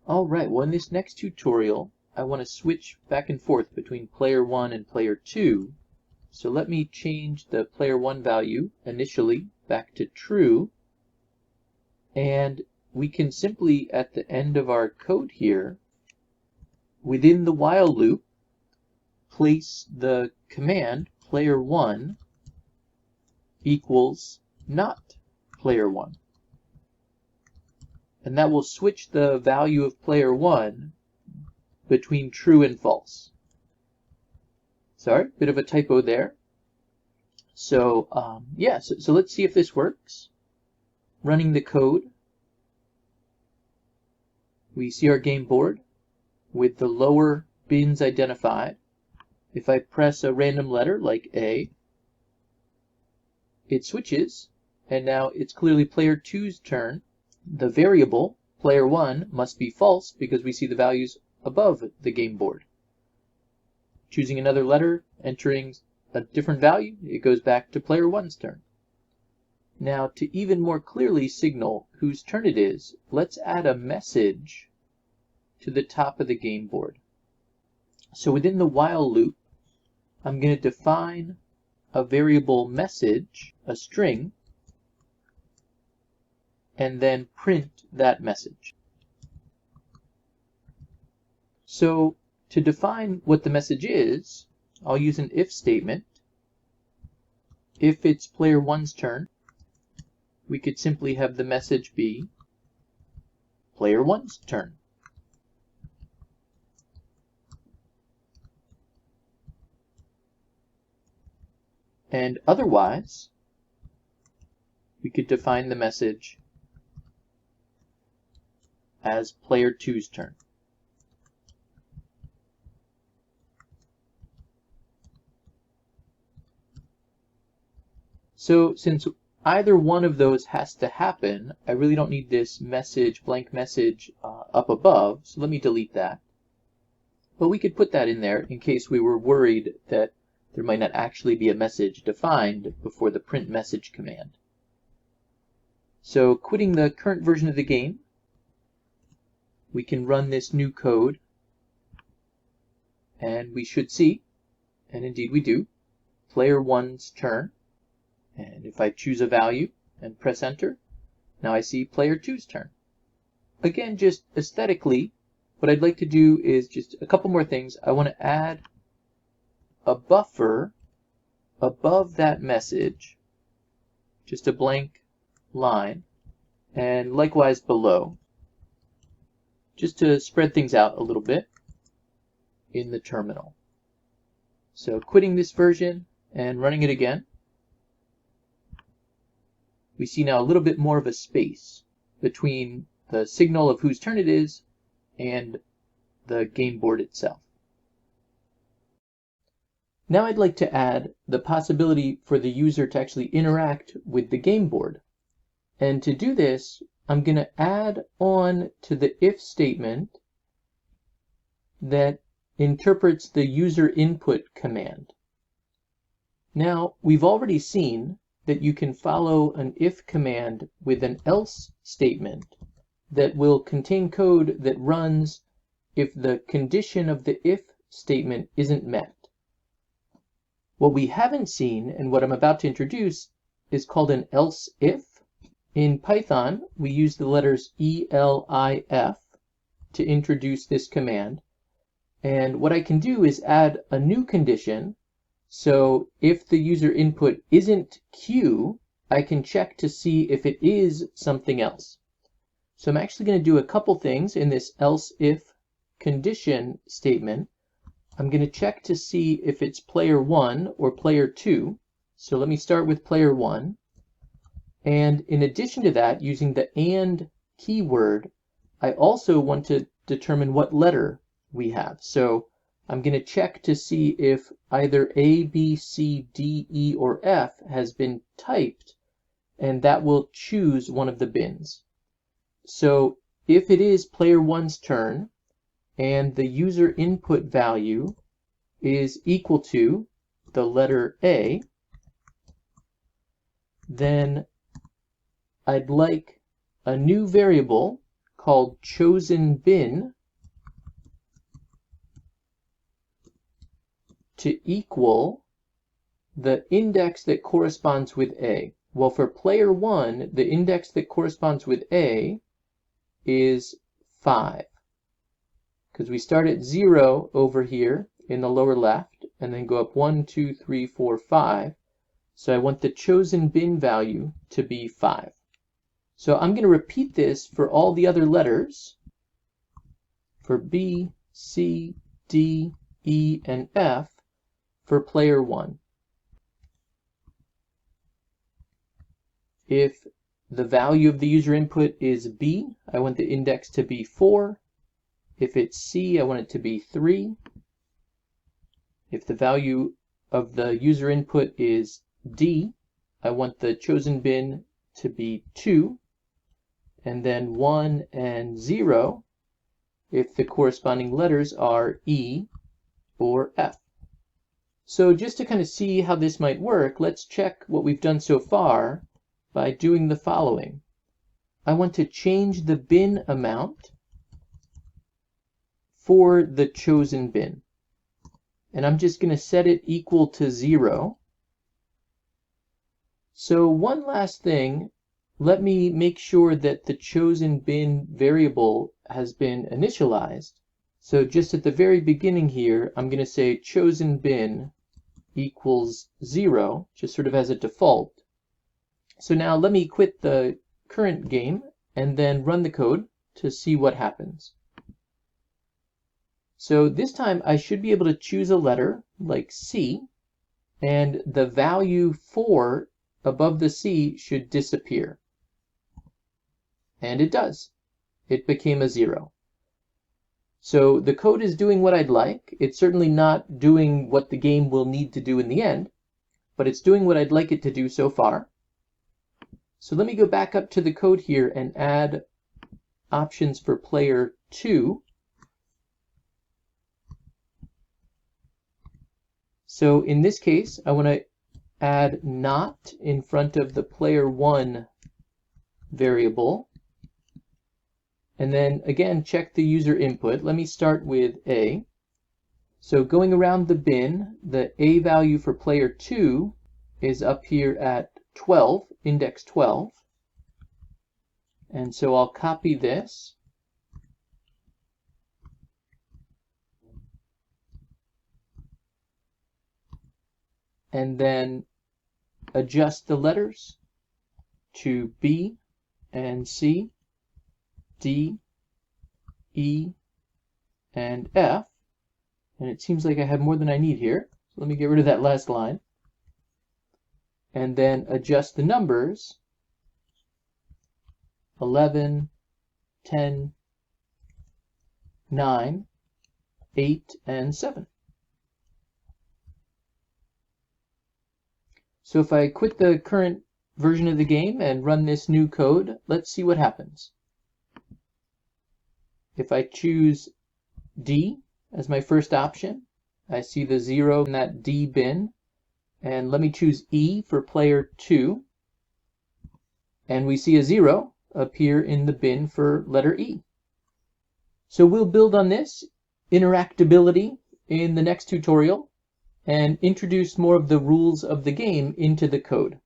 Alright, well in this next tutorial, I want to switch back and forth between player 1 and player 2. So let me change the player 1 value initially back to true. And we can simply, at the end of our code here, within the while loop, place the command player 1 equals not player 1. And that will switch the value of player 1 between true and false. Sorry, bit of a typo there. So so let's see if this works. Running the code, we see our game board with the lower bins identified. If I press a random letter like A, it switches, and now it's clearly player 2's turn. The variable, player 1, must be false because we see the values above the game board. Choosing another letter, entering a different value, it goes back to player 1's turn. Now, to even more clearly signal whose turn it is, let's add a message to the top of the game board. So within the while loop, I'm going to define a variable message, a string, and then print that message. So to define what the message is, I'll use an if statement. If it's player 1's turn, we could simply have the message be player 1's turn. And otherwise, we could define the message as player 2's turn. So since either one of those has to happen, I really don't need this message, blank message up above, so let me delete that. But we could put that in there in case we were worried that there might not actually be a message defined before the print message command. So quitting the current version of the game, we can run this new code, and we should see, and indeed we do, player 1's turn. And if I choose a value and press enter, now I see player 2's turn. Again, just aesthetically, what I'd like to do is just a couple more things. I want to add a buffer above that message, just a blank line, and likewise below, just to spread things out a little bit in the terminal. So quitting this version and running it again, we see now a little bit more of a space between the signal of whose turn it is and the game board itself. Now I'd like to add the possibility for the user to actually interact with the game board. And to do this, I'm going to add on to the if statement that interprets the user input command. Now, we've already seen that you can follow an if command with an else statement that will contain code that runs if the condition of the if statement isn't met. What we haven't seen, and what I'm about to introduce, is called an else if. In Python, we use the letters ELIF to introduce this command. And what I can do is add a new condition. So if the user input isn't Q, I can check to see if it is something else. So I'm actually going to do a couple things in this else if condition statement. I'm going to check to see if it's player 1 or player 2. So let me start with player 1. And in addition to that, using the AND keyword, I also want to determine what letter we have. So I'm going to check to see if either A, B, C, D, E, or F has been typed, and that will choose one of the bins. So if it is player 1's turn, and the user input value is equal to the letter A, then I'd like a new variable called chosen bin to equal the index that corresponds with A. Well, for player 1, the index that corresponds with A is 5. Because we start at 0 over here in the lower left, and then go up 1, 2, 3, 4, 5. So I want the chosen bin value to be 5. So I'm going to repeat this for all the other letters, for B, C, D, E, and F, for player 1. If the value of the user input is B, I want the index to be 4. If it's C, I want it to be 3. If the value of the user input is D, I want the chosen bin to be 2. And then 1 and 0 if the corresponding letters are E or F. So just to kind of see how this might work, let's check what we've done so far by doing the following. I want to change the bin amount for the chosen bin. And I'm just going to set it equal to 0. So one last thing, let me make sure that the chosen bin variable has been initialized. So just at the very beginning here, I'm going to say chosen bin equals 0, just sort of as a default. So now let me quit the current game and then run the code to see what happens. So this time I should be able to choose a letter like C, and the value 4 above the C should disappear. And it does. It became a 0. So the code is doing what I'd like. It's certainly not doing what the game will need to do in the end, but it's doing what I'd like it to do so far. So let me go back up to the code here and add options for player 2. So in this case, I want to add not in front of the player 1 variable. And then again, check the user input. Let me start with A. So going around the bin, the A value for player 2 is up here at 12, index 12. And so I'll copy this. And then adjust the letters to B and C, D, E, and F. And it seems like I have more than I need here. So let me get rid of that last line. And then adjust the numbers 11, 10, 9, 8, and 7. So if I quit the current version of the game and run this new code, let's see what happens. If I choose D as my first option, I see the 0 in that D bin. And let me choose E for player 2. And we see a 0 appear in the bin for letter E. So we'll build on this interactability in the next tutorial and introduce more of the rules of the game into the code.